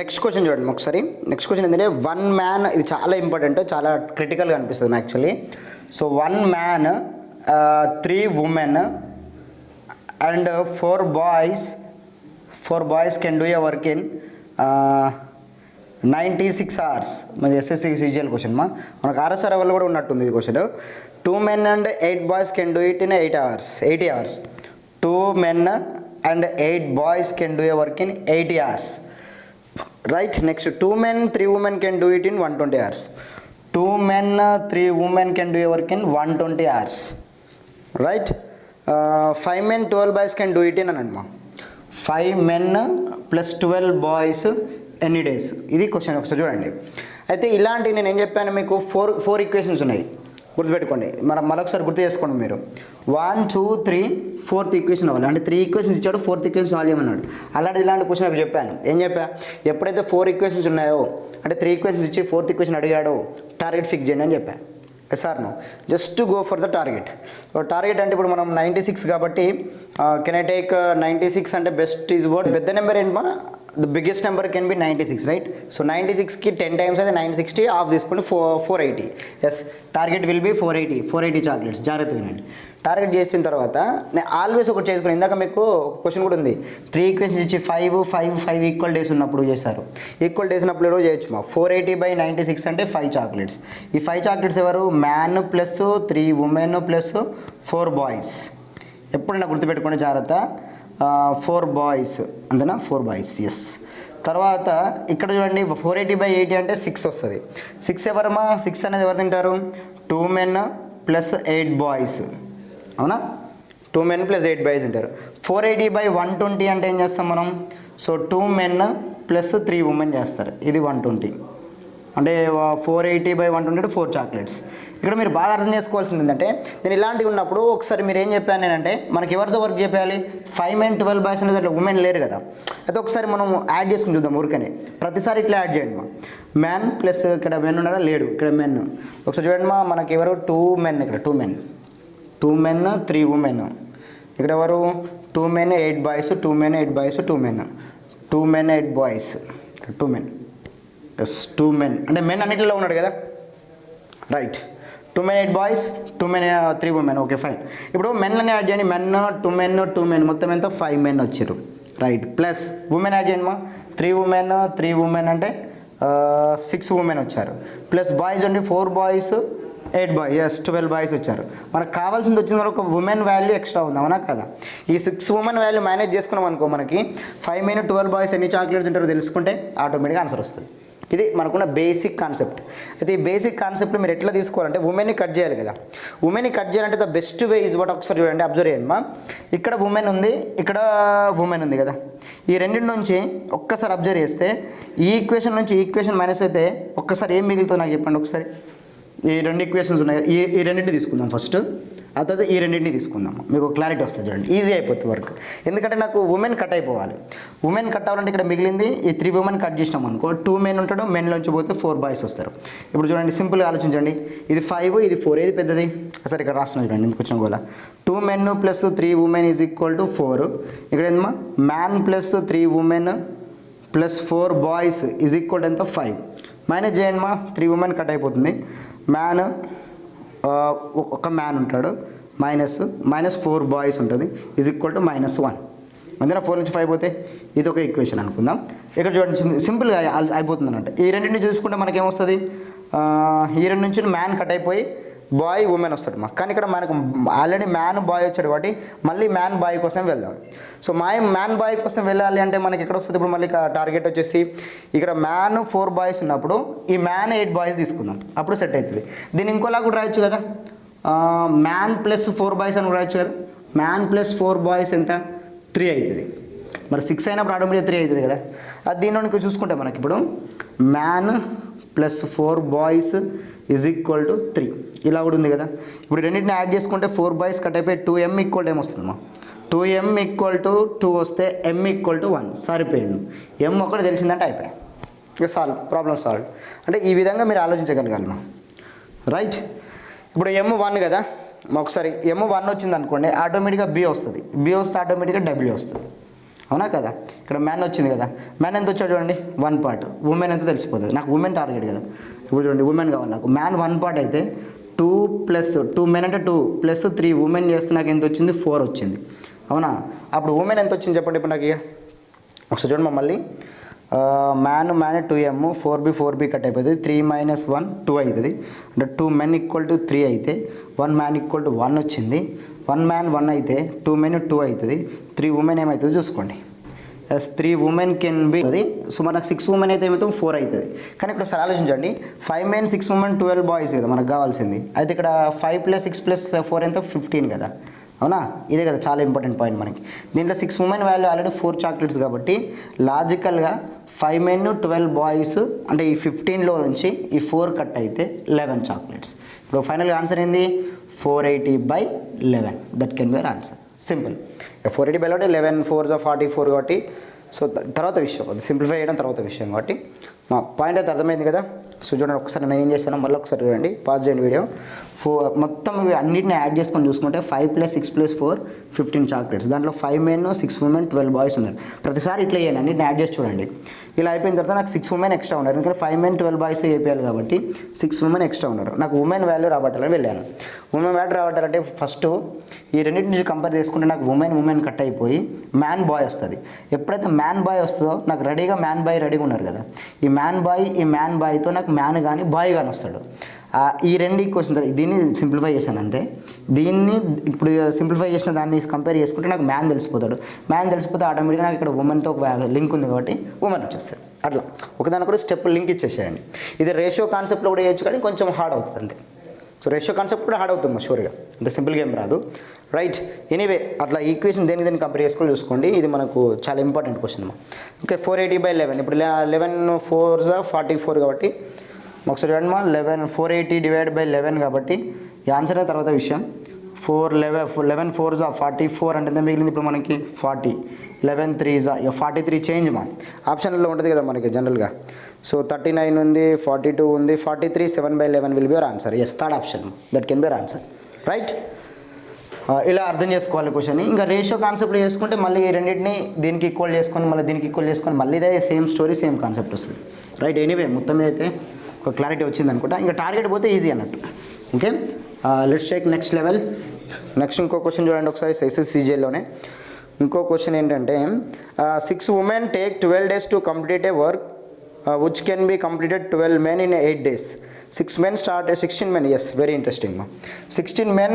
Next question చూడండి ఒకసారి. Next question ఏంటంటే వన్ మ్యాన్, ఇది చాలా ఇంపార్టెంట్, చాలా క్రిటికల్గా అనిపిస్తుంది actually. So one man, 3 women and 4 boys can do a work in 96 hours. మరి ఎస్ఎస్సి సిజిఎల్ క్వశ్చన్ మనకు ఆర్ఎస్ఆర్ వల్ల కూడా ఉన్నట్టుంది ఇది question. 2 men and 8 boys can do it in 80 hours. 2 men and 8 boys can do a work in 80 hours. Right? Next, 2 men, 3 women can do it in 120 hours. 2 men, 3 women can do a work in 120 hours. Right? 5 men, 12 boys can do it in anandma. 5 men plus 12 boys ఎన్ని days, ఇది question ఒకసారి చూడండి. అయితే ఇలాంటి నేను ఏం చెప్పాను మీకు, ఫోర్ ఈక్వేషన్స్ ఉన్నాయి, గుర్తుపెట్టుకోండి. మరొకసారి గుర్తు చేసుకోండి మీరు. 1 2 3 4th ఈక్వేషన్ అవ్వాలి. అంటే 3 ఈక్వేషన్స్ ఇచ్చాడు, 4th ఈక్వేషన్ సాల్వ్ చేయమన్నాడు. ఇలాంటి క్వశ్చన్ నాకు చెప్పాను. ఏం చెప్పా, ఎప్పుడైతే 4 ఈక్వేషన్స్ ఉన్నాయో, అంటే 3 ఈక్వేషన్స్ ఇచ్చి 4th ఈక్వేషన్ అడిగాడో టార్గెట్ ఫిక్స్ చేయండి అని చెప్పా. Sir no, just go for the target. Target అంటే ఇప్పుడు మనం 96 కాబట్టి కెన్ ఐ టేక్ 96 అంటే బెస్ట్ ఈజ్ వాట్, పెద్ద నెంబర్ ఏంటి మన, the biggest number can be 96, right? So 96కి 10 times అయితే 960, ఆఫ్ తీసుకుని 480. Yes, target will be 480 chocolates. జాగ్రత్త వినండి. టార్గెట్ చేసిన తర్వాత నేను ఆల్వేస్ ఒకటి చేసుకుని, ఇందాక మీకు క్వశ్చన్ కూడా ఉంది, 3 ఈక్వేషన్స్ ఇచ్చి 5 ఈక్వల్ డేస్ ఉన్నప్పుడు చేశారు. ఈక్వల్ డేస్ ఉన్నప్పుడు ఏదో చేయొచ్చు. 480/96 అంటే 5 చాక్లెట్స్. ఈ 5 చాక్లెట్స్ ఎవరు, man plus 3 women plus 4 boys. ఎప్పుడైనా గుర్తుపెట్టుకోండి జాగ్రత్త, 4 boys అంతేనా, 4 boys. ఎస్. తర్వాత ఇక్కడ చూడండి, 480/80 అంటే 6 వస్తుంది. 6 ఎవరమ్మా, 6 అనేది ఎవరు తింటారు, 2 men ప్లస్ 8 boys. అవునా, 2 men ప్లస్ 8 boys తింటారు. 480/120 అంటే ఏం చేస్తాం మనం, సో 2 men ప్లస్ 3 women చేస్తారు. ఇది 120. అంటే 480/120 అంటే 4 చాక్లెట్స్. ఇక్కడ మీరు బాగా అర్థం చేసుకోవాల్సింది ఏంటంటే, నేను ఇలాంటివి ఉన్నప్పుడు ఒకసారి మీరు ఏం చెప్పాను నేనంటే, మనకి ఎవరితో వర్క్ చేయాలి, 5 men 12 boys అనేది అట్లా ఉమెన్ లేరు కదా. అయితే ఒకసారి మనం యాడ్ చేసుకుని చూద్దాం ఊరికనే. ప్రతిసారి ఇట్లా యాడ్ చేయండి మ్యాన్ ప్లస్, ఇక్కడ మెన్ ఉన్నాడా, లేడు, ఇక్కడ మెన్. ఒకసారి చూడండి మనకి ఎవరు, 2 men, ఇక్కడ 2 men 3 women. ఇక్కడ ఎవరు, 2 men 8 boys, 2 men 8 boys, 2 men 8 boys, ఇక్కడ 2 men. ఎస్, 2 men అంటే మెన్ అన్నిటిలో ఉన్నాడు కదా, right. 2 men 8 boys, 2 men 3 women. Okay fine. ఇప్పుడు మెన్ అని యాడ్ చేయండి, మెన్ 2 men మొత్తం ఎంత, 5 men వచ్చారు, రైట్. ప్లస్ ఉమెన్ యాడ్ చేయండి 3 women అంటే 6 women వచ్చారు. ప్లస్ బాయ్స్ అంటే 4 boys 8 boys, ఎస్ 12 boys వచ్చారు. మనకు కావాల్సింది వచ్చిన ఒక ఉమెన్ వాల్యూ ఎక్స్ట్రా ఉంది, అవునా కదా. ఈ 6 women వాల్యూ మేనేజ్ చేసుకున్నాం అనుకో, మనకి 5 men 12 boys ఎన్ని చాక్లెట్స్ ఉంటారో తెలుసుకుంటే ఆటోమేటిక్గా ఆన్సర్ వస్తుంది. ఇది మనకున్న బేసిక్ కాన్సెప్ట్. అయితే ఈ బేసిక్ కాన్సెప్ట్ మీరు ఎట్లా తీసుకోవాలంటే, ఉమెన్ని కట్ చేయాలి కదా. ఉమెన్ని కట్ చేయాలంటే the best way is what, ఒకసారి చూడండి, అబ్జర్వ్ చేయండి ఇక్కడ ఉమెన్ ఉంది, ఇక్కడ ఉమెన్ ఉంది కదా. ఈ రెండింటి నుంచి ఒక్కసారి అబ్జర్వ్ చేస్తే, ఈ ఈక్వేషన్ నుంచి ఈ ఈక్వేషన్ మైనస్ అయితే ఒక్కసారి ఏం మిగులుతుందో నాకు చెప్పండి ఒకసారి. ఈ 2 ఈక్వేషన్స్ ఉన్నాయి, ఈ రెండింటిని తీసుకుందాం ఫస్ట్, ఆ తర్వాత ఈ రెండింటిని తీసుకుందాం, మీకు క్లారిటీ వస్తుంది. చూడండి, ఈజీ అయిపోతుంది వర్క్. ఎందుకంటే నాకు ఉమెన్ కట్ అయిపోవాలి. ఉమెన్ కట్ అవ్వాలంటే ఇక్కడ మిగిలింది ఈ 3 women కట్ చేసినాం అనుకో, 2 men ఉంటాడు, మెన్లోంచి పోతే 4 boys వస్తారు. ఇప్పుడు చూడండి, సింపుల్గా ఆలోచించండి, ఇది 5, ఇది 4, ఏది పెద్దది, సరే ఇక్కడ రాస్తున్నాను చూడండి, ఎందుకు వచ్చిన గోలా. 2 men plus 3 women is equal to 4. ఇక్కడ ఏందమ్మా, man plus 3 women plus 4 boys is equal ఎంత, 5. మైనస్ చేయండి 3 women కట్ అయిపోతుంది. మ్యాన్, ఒక మ్యాన్ ఉంటాడు, మైనస్ 4 boys ఉంటుంది, ఈజ్ ఈక్వల్ టు -1. అందులో 4 నుంచి 5 పోతే ఇది ఒక ఈక్వేషన్ అనుకుందాం. ఇక్కడ చూడండి, సింపుల్గా అయిపోతుంది అన్నట్టు. ఈ రెండింటిని చూసుకుంటే మనకేమొస్తుంది, ఈ 2 నుంచి మ్యాన్ కట్ అయిపోయి బాయ్ ఉమెన్ వస్తాడు కానీ ఇక్కడ మనకు ఆల్రెడీ మ్యాన్ బాయ్ వచ్చాడు కాబట్టి మళ్ళీ మ్యాన్ బాయ్ కోసం వెళ్దాం. సో మ్యాన్ బాయ్ కోసం వెళ్ళాలి అంటే మనకి ఎక్కడ వస్తుంది, ఇప్పుడు మళ్ళీ టార్గెట్ వచ్చేసి ఇక్కడ మ్యాన్ 4 boys ఉన్నప్పుడు ఈ మ్యాన్ 8 boys తీసుకుందాం, అప్పుడు సెట్ అవుతుంది. దీన్ని ఇంకోలా కూడా రాయొచ్చు కదా, మ్యాన్ ప్లస్ 4 boys అని రాయొచ్చు కదా. మ్యాన్ ప్లస్ 4 boys ఎంత, 3 అవుతుంది. మరి 6 అయినప్పుడు ఆటోమేటిక్గా 3 అవుతుంది కదా. అది దీనిలో చూసుకుంటే మనకి ఇప్పుడు man plus 4 boys is equal to 3 ఇలా కూడా ఉంది కదా. ఇప్పుడు రెండింటిని యాడ్ చేసుకుంటే 4 boys కట్ అయిపోయి 2m ఈక్వల్ టు ఏమొస్తుందమ్మా, 2m ఈక్వల్ టు 2 వస్తే m ఈక్వల్ టు 1 సరిపోయింది. m ఒకటి తెలిసిందంటే అయిపోయాయి, ఇక సాల్వ్, ప్రాబ్లం సాల్వ్. అంటే ఈ విధంగా మీరు ఆలోచించగలగాలమ్మా, రైట్. ఇప్పుడు m1 కదా, ఒకసారి m1 వచ్చింది అనుకోండి, ఆటోమేటిక్గా b వస్తుంది, b వస్తే ఆటోమేటిక్గా w వస్తుంది, అవునా కదా? ఇక్కడ మ్యాన్ వచ్చింది కదా, మ్యాన్ ఎంత వచ్చాడు చూడండి 1 పార్ట్, ఉమెన్ ఎంత తెలిసిపోతుంది. నాకు ఉమెన్ టార్గెట్ కదా, ఇప్పుడు చూడండి ఉమెన్ కావాలి నాకు. మ్యాన్ 1 పార్ట్ అయితే 2 + 2 మెన్ అంటే 2 + 3 ఉమెన్ చేస్తే నాకు ఎంత వచ్చింది 4 వచ్చింది. అవునా? అప్పుడు ఉమెన్ ఎంత వచ్చింది చెప్పండి ఇప్పుడు నాకు. ఇక ఒకసారి చూడండి మళ్ళీ, man 2m 4b 4b cut అయిపోతుంది, 3 - 1 2 అవుతుంది. అంటే 2 men = 3 అయితే 1 man = 1 వచ్చింది. 1 man 1 అయితే 2 men 2 అవుతుంది. 3 women ఏమవుతుంది చూసుకోండి. 3 women కెన్ బి అది. సో మనకు 6 women అయితే ఏమవుతుంది 4 అవుతుంది. కానీ ఇక్కడ ఒకసారి ఆలోచించండి, 5 men 6 women 12 boys కదా మనకు కావాల్సింది. అయితే ఇక్కడ 5 + 6 + 4 ఎంత 15 కదా. అవునా? ఇదే కదా చాలా ఇంపార్టెంట్ పాయింట్ మనకి. దీంట్లో 6 women వాల్యూ ఆల్రెడీ 4 చాక్లెట్స్ కాబట్టి లాజికల్గా 5 men 12 boys అంటే ఈ 15లో నుంచి ఈ 4 కట్ అయితే 11 చాక్లెట్స్. ఇప్పుడు ఫైనల్గా ఆన్సర్ ఏంది 480/11. That can be our answer. Simple. 480/11 11 4s 44 కాబట్టి. సో తర్వాత విషయం అది సింప్లిఫై చేయడం తర్వాత విషయం కాబట్టి మా పాయింట్ అయితే అర్థమైంది కదా. సో చూడండి ఒకసారి నేను ఏం చేస్తాను మళ్ళీ ఒకసారి చూడండి, పాజ్ చేయండి వీడియో. మొత్తం ఇవి అన్నింటిని యాడ్ చేసుకొని చూసుకుంటే 5 + 6 + 4 15 చాక్లెట్స్. దాంట్లో 5 men 6 women 12 boys ఉన్నారు. ప్రతిసారి ఇట్లా చేయండి, అన్నింటిని యాడ్ చేసి చూడండి. ఇలా అయిపోయిన తర్వాత నాకు 6 women ఎక్స్ట్రా ఉన్నారు, ఎందుకంటే 5 men 12 boys చేయాలి కాబట్టి 6 women ఎక్స్ట్రా ఉన్నారు. నాకు ఉమెన్ వాల్యూ రాబట్టాలని వెళ్ళాను. ఉమెన్ వాల్యూ రాబట్టాలంటే ఫస్ట్ ఈ రెండింటి నుంచి కంపేర్ చేసుకుంటే నాకు ఉమెన్ కట్ అయిపోయి మ్యాన్ బాయ్ వస్తుంది. ఎప్పుడైతే మ్యాన్ బాయ్ వస్తుందో నాకు రెడీగా మ్యాన్ బాయ్ రెడీగా ఉన్నారు కదా, ఈ మ్యాన్ బాయ్తో నాకు మ్యాన్ కానీ బాయ్ కానీ వస్తాడు. ఈ రెండు ఈక్వేషన్స్ దీన్ని సింప్లిఫై చేశాను అంతే. దీన్ని ఇప్పుడు సింప్లిఫై చేసిన దాన్ని కంపేర్ చేసుకుంటే నాకు మ్యాన్ తెలిసిపోతాడు. మ్యాన్ తెలిసిపోతే ఆటోమేటిక్గా నాకు ఇక్కడ ఉమెన్తో లింక్ ఉంది కాబట్టి ఉమెన్ వచ్చేస్తుంది. అట్లా ఒకదాని కూడా స్టెప్ లింక్ ఇచ్చేసేయండి. ఇది రేషియో కాన్సెప్ట్లో కూడా చేయొచ్చు కానీ కొంచెం హార్డ్ అవుతుంది అంతే. సో రేషియో కాన్సెప్ట్ కూడా హార్డ్ అవుతుంది షూర్గా, అంటే సింపుల్గా ఏం రాదు. రైట్, ఎనీవే అట్లా ఈక్వేషన్ దేని కంపేర్ చేసుకొని చూసుకోండి. ఇది మనకు చాలా ఇంపార్టెంట్ క్వశ్చన్. ఓకే, 480/11. ఇప్పుడు 11 4s 44 కాబట్టి ఒకసారి చూడండి 480/11 కాబట్టి ఈ ఆన్సర్ తర్వాత విషయం. 11 4s 44 అంటే మిగిలింది ఇప్పుడు మనకి 40. 11 3s 43 చేంజ్ ఆప్షన్లో ఉంటుంది కదా మనకి జనరల్గా. సో 39 ఉంది, 42 ఉంది, 43 7/11 will be your answer. Yes, third option that can be your answer. Right, ఇలా అర్థం చేసుకోవాలి క్వశ్చన్. ఇంకా రేషియో కాన్సెప్ట్ చేసుకుంటే మళ్ళీ ఈ రెండింటిని దీనికి ఈక్వల్ చేసుకొని మళ్ళీ దీనికి ఈక్వల్ చేసుకొని మళ్ళీ ఇదే సేమ్ స్టోరీ సేమ్ కాన్సెప్ట్ వస్తుంది. రైట్, ఎనీవే మొత్తం మీద అయితే ఒక క్లారిటీ వచ్చింది అనుకుంటా. ఇంకా టార్గెట్ పోతే ఈజీ అన్నట్టు. Okay, let's take next level. Next ఇంకో క్వశ్చన్ చూడండి ఒకసారి. SSCGLలోనే ఇంకో క్వశ్చన్ ఏంటంటే 6 women take 12 days to complete a work which can be completed 12 men in 8 days. 16 men, yes, very interesting. 16 men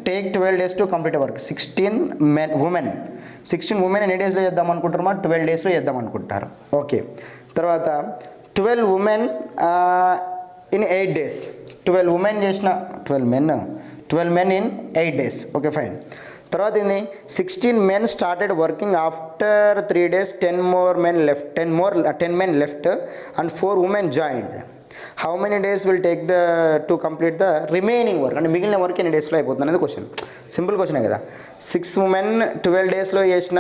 take 12 days to complete a work. 16 women ఎన్ని డేస్లో చేద్దాం అనుకుంటారు? 12 డేస్లో చేద్దాం అనుకుంటారు. ఓకే, తర్వాత 12 women in 8 days. 12 women చేసిన 12 men in 8 days. Okay, fine. తర్వాత ఏంది 16 men started working after 3 days 10 men left and 4 women joined. How many days will take to complete the remaining work? అంటే మిగిలిన వర్క్ ఎన్ని డేస్లో అయిపోతుంది అనేది క్వశ్చన్. సింపుల్ క్వశ్చనే కదా. 6 women 12 డేస్లో చేసిన,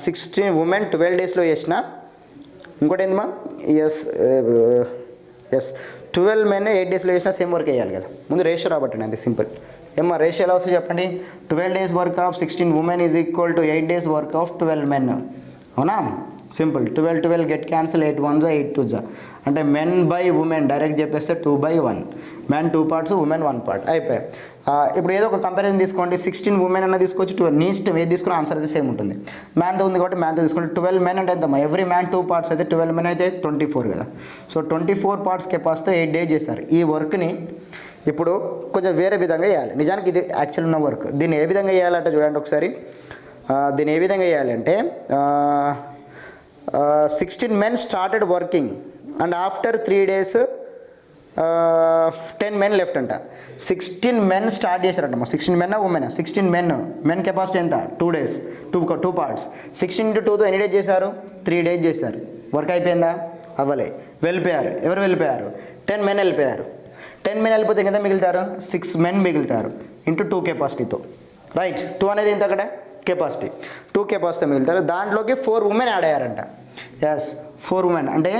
16 women 12 డేస్లో చేసిన, ఇంకోటి ఏందమ్మా ఎస్ 12 men 8 డేస్లో చేసిన సేమ్ వర్క్ వేయాలి కదా. ముందు రేషియో రాబట్టండి, అంతే సింపుల్. ఏమన్నా రేషియో ఎలా వస్తుంది చెప్పండి. 12 days work of 16 women is equal to 8 days work of 12 men. అవునా? Simple. 12 get cancel, 8 1s 8 2s. అంటే మెన్ బై ఉమెన్ డైరెక్ట్ చెప్పేస్తే 2/1. మెన్ 2 parts, ఉమెన్ 1 part అయిపోయాయి. ఇప్పుడు ఏదో ఒక కంపారిజన్ తీసుకోండి. 16 women అన్న తీసుకోవచ్చు, 12 నీ ఇష్టం ఏది తీసుకున్న ఆన్సర్ అయితే సేమ్ ఉంటుంది. మ్యాన్తో ఉంది కాబట్టి మ్యాన్తో తీసుకోండి. 12 men అంటే ఎంతమ్మా? ఎవ్రీ మ్యాన్ 2 parts అయితే 12 men అయితే 24 కదా. సో 24 parts కెపాసిటీతో 8 days చేస్తారు. ఈ వర్క్ని ఇప్పుడు కొంచెం వేరే విధంగా చేయాలి. నిజానికి ఇది యాక్చువల్ ఉన్న వర్క్. దీన్ని ఏ విధంగా చేయాలంటే చూడండి ఒకసారి. దీన్ని ఏ విధంగా చేయాలంటే 16 men started working and after 3 days 10 men left అంట. 16 men స్టార్ట్ చేశారంటమ్మా. 16 men ఉమెన్? 16 men కెపాసిటీ ఎంత? 2 days, 2 parts. 16 into 2తో ఎన్ని డేస్ చేశారు? 3 days చేశారు. వర్క్ అయిపోయిందా? అవ్వలే. వెళ్ళిపోయారు. ఎవరు వెళ్ళిపోయారు? 10 men వెళ్ళిపోయారు. 10 men వెళ్ళిపోతే ఎంత మిగులుతారు? 6 men మిగులుతారు ఇంటూ 2 కెపాసిటీతో. రైట్, 2 అనేది ఎంత అక్కడ? కెపాసిటీ. 2 కెపాసిటీ మిగులుతారు. దాంట్లోకి 4 women యాడ్ అయ్యారంట. ఎస్, 4 women అంటే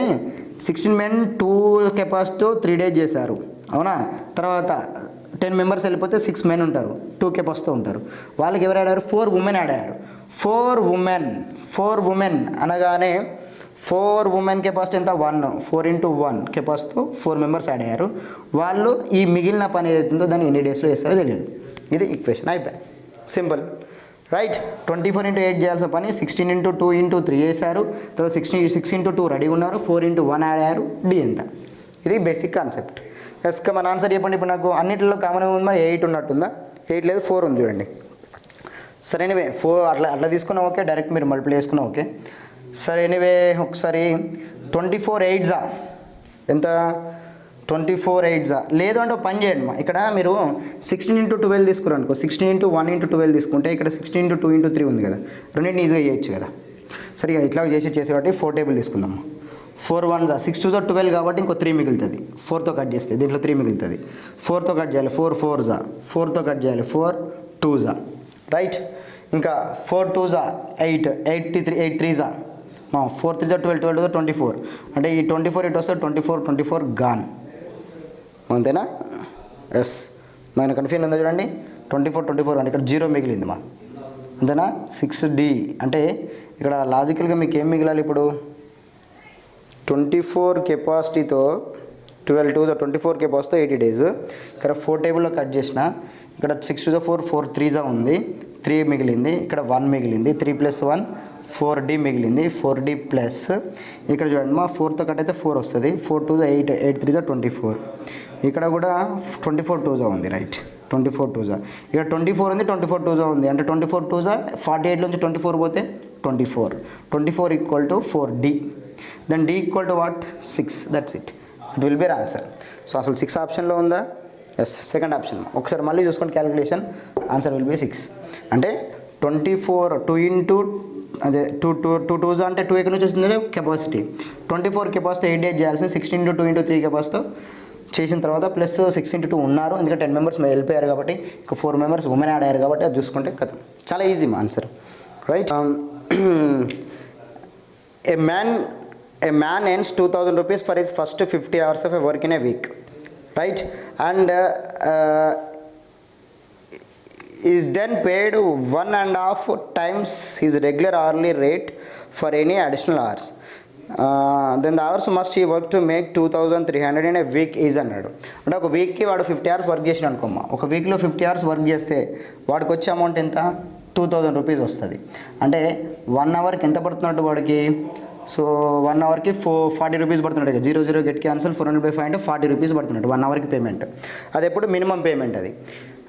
16 men 2 కెపాసిటీతో 3 days చేశారు. అవునా? తర్వాత 10 మెంబర్స్ వెళ్ళిపోతే 6 మెన్ ఉంటారు, 2 కెపాసిటీ ఉంటారు. వాళ్ళకి ఎవరు యాడ్ అయ్యారు? 4 ఉమెన్ యాడ్ అయ్యారు. 4 ఉమెన్ అనగానే 4 ఉమెన్ కెపాసిటీ ఎంత? 1. 4 × 1 కెపాసిటీతో 4 మెంబర్స్ యాడ్ అయ్యారు. వాళ్ళు ఈ మిగిలిన పని ఏదైతుందో దాన్ని ఎన్ని డేస్లో చేస్తారో తెలియదు. ఇది ఈక్వేషన్, అయిపోయి సింపుల్ రైట్. 24 × 8 చేయాల్సిన పని 16 × 2 × 3 చేశారు. తర్వాత 6 × 2 రెడీ ఉన్నారు. 4 × 1 యాడ్ అయ్యారు. డి ఎంత? ఇది బేసిక్ కాన్సెప్ట్. ఎస్ మన ఆన్సర్ చెప్పండి. ఇప్పుడు నాకు అన్నింటిలో కామన్ ఉందా? 8 ఉన్నట్టుందా? 8 లేదు, 4 ఉంది చూడండి. సరే ఎనివే 4 అట్లా తీసుకున్నా ఓకే, డైరెక్ట్ మీరు మల్టిప్లై చేసుకున్నా ఓకే. సరే ఎనివే ఒకసారి 24 8 ఎంత? 24 8 లేదు అంటే పని చేయండి మా, ఇక్కడ మీరు 16 × 12 తీసుకున్నారు అనుకో, 16 × 1 × 12 తీసుకుంటే ఇక్కడ 16 × 2 × 3 ఉంది కదా, రెండింటిని ఈజీగా చేయొచ్చు కదా. సరే ఇట్లా చేసేవాటి 4 టేబుల్ తీసుకుందాము. 4 1 6 2 12 కాబట్టి ఇంకో 3 మిగులుతుంది. 4తో కట్ చేస్తే దీంట్లో 3 మిగులుతుంది. 4తో కట్ చేయాలి, 4 4 4తో కట్ చేయాలి, 4 2 రైట్. ఇంకా 4 2 8 8 3 4 3 12 12 24. అంటే ఈ 24 ఇటు వస్తే 24 గాన్, అంతేనా? ఎస్ మన కన్ఫ్యూజన్ ఉందా చూడండి. 24 అంటే ఇక్కడ 0 మిగిలింది మా, అంతేనా? 6D అంటే ఇక్కడ లాజికల్గా మీకు ఏం మిగిలాలి ఇప్పుడు? 24 కెపాసిటీతో 12 2 24 కెపాసిటీతో 80 డేస్. ఇక్కడ 4 టేబుల్లో కట్ చేసిన, ఇక్కడ 6 2 4 4 3 ఉంది, 3 మిగిలింది. ఇక్కడ 1 మిగిలింది, 3 + 1 4D మిగిలింది, 4D ప్లస్ ఇక్కడ చూడండి మా 4తో కట్ అయితే 4 వస్తుంది. 4 2 8 8 3 24. ఇక్కడ కూడా 24 2 ఉంది రైట్. 24 2 ఇక్కడ 24 ఉంది, 24 2 ఉంది. అంటే 24 2 48 నుంచి 24 పోతే 24 = 4D. Then D = what? 6. That's it. It will be answer. So అసలు 6 ఆప్షన్లో ఉందా? Yes, second option. ఒకసారి మళ్ళీ చూసుకోండి క్యాలిక్యులేషన్. Answer will be 6. అంటే 24 2 × అదే 2 2 అంటే 2 ఎక్కడి నుంచి వస్తుంది? కెపాసిటీ. 24 కెపాసిటీ 8 డేస్ చేయాల్సింది 16 × 2 × 3 కెపాసిటీతో చేసిన తర్వాత ప్లస్ 6 × 2 ఉన్నారు, ఎందుకంటే 10 మెంబర్స్ వెళ్ళిపోయారు కాబట్టి. ఇంకా 4 మెంబర్స్ ఉమెన్ యాడ్ అయ్యారు కాబట్టి అది చూసుకుంటే కథ చాలా ఈజీ మా answer right. A man earns 2,000 rupees for his first 50 hours of a work in a week, right? And is then paid 1.5 times his regular hourly rate for any additional hours. Then the hours must he work to make 2,300 in a week is అన్నాడు. అంటే ఒక వీక్కి వాడు 50 hours work చేసిన అనుకోమ్మా, ఒక వీక్లో 50 hours work చేస్తే వాడికి వచ్చే అమౌంట్ ఎంత? 2,000 రూపీస్ వస్తుంది. అంటే 1 అవర్కి ఎంత పడుతున్నట్టు వాడికి? సో 1 అవర్కి 40 రూపీస్ పడుతున్నాడు. 0 0 గెట్ క్యాన్సల్, 400/5 అంటే 40 రూపీస్ పడుతున్నాడు 1 అవర్కి పేమెంట్. అది ఎప్పుడు మినిమం పేమెంట్ అది.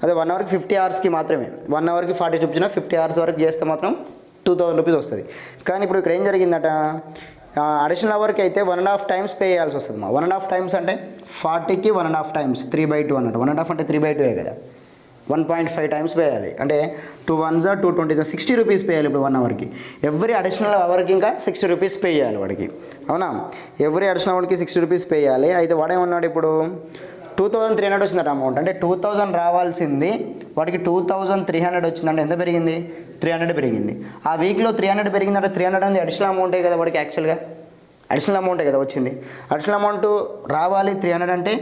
అదే 1 అవర్కి 50 hours మాత్రమే. 1 అవర్కి 40 చూపించిన 50 hours వరకు చేస్తే మాత్రం 2,000 రూపీస్ వస్తుంది. కానీ ఇప్పుడు ఇక్కడ ఏం జరిగిందట? అడిషనల్ అవర్కి అయితే 1.5 times పే చేయాల్సి వస్తుంది మా. 1.5 times అంటే 40కి 1.5 times 3/2 అన్నట్టు. 1.5 అంటే 3/2 కదా. 1.5 times పే చేయాలి. అంటే 2 1s 2 20 60 రూపీస్ పే చేయాలి ఇప్పుడు 1 అవర్కి. ఎవ్రీ అడిషనల్ అవర్కి ఇంకా 60 రూపీస్ పే చేయాలి వాడికి, అవునా? ఎవ్రీ అడిషనల్ అవర్కి 60 రూపీస్ పే చేయాలి. అయితే వాడేమన్నాడు ఇప్పుడు? 2,300 వచ్చిందట అమౌంట్. అంటే 2,000 రావాల్సింది వాడికి 2,300 వచ్చిందంటే ఎంత పెరిగింది? 300 పెరిగింది. ఆ వీక్లో 300 పెరిగిందంటే 300 అనేది అడిషనల్ అమౌంటే కదా వాడికి, యాక్చువల్గా అడిషనల్ అమౌంటే కదా వచ్చింది. అడిషనల్ అమౌంట్ రావాలి 300 అంటే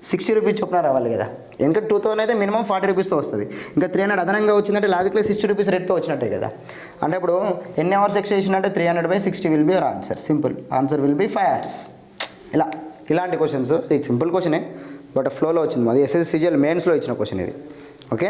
60 రూపీస్ చొప్పున రావాలి కదా. ఎందుకంటే 2,000 అయితే మినిమం 40 రూపీస్తో వస్తుంది. ఇంకా 300 అదనంగా వచ్చిందంటే లాజిక్లో 60 రూపీస్ రేట్తో వచ్చినట్టే కదా. అంటే ఇప్పుడు ఎన్ని అవర్స్ ఎక్స్ట్రా చేసినట్టే 300/60 will be our answer. Simple. Answer will be 5 hours. ఇలాంటి క్వశ్చన్స్. ఇది సింపుల్ క్వశ్చనే, బట్ ఫ్లోలో వచ్చింది. అది SSCGL మెయిన్స్లో ఇచ్చిన క్వశ్చన్ ఇది. ఓకే.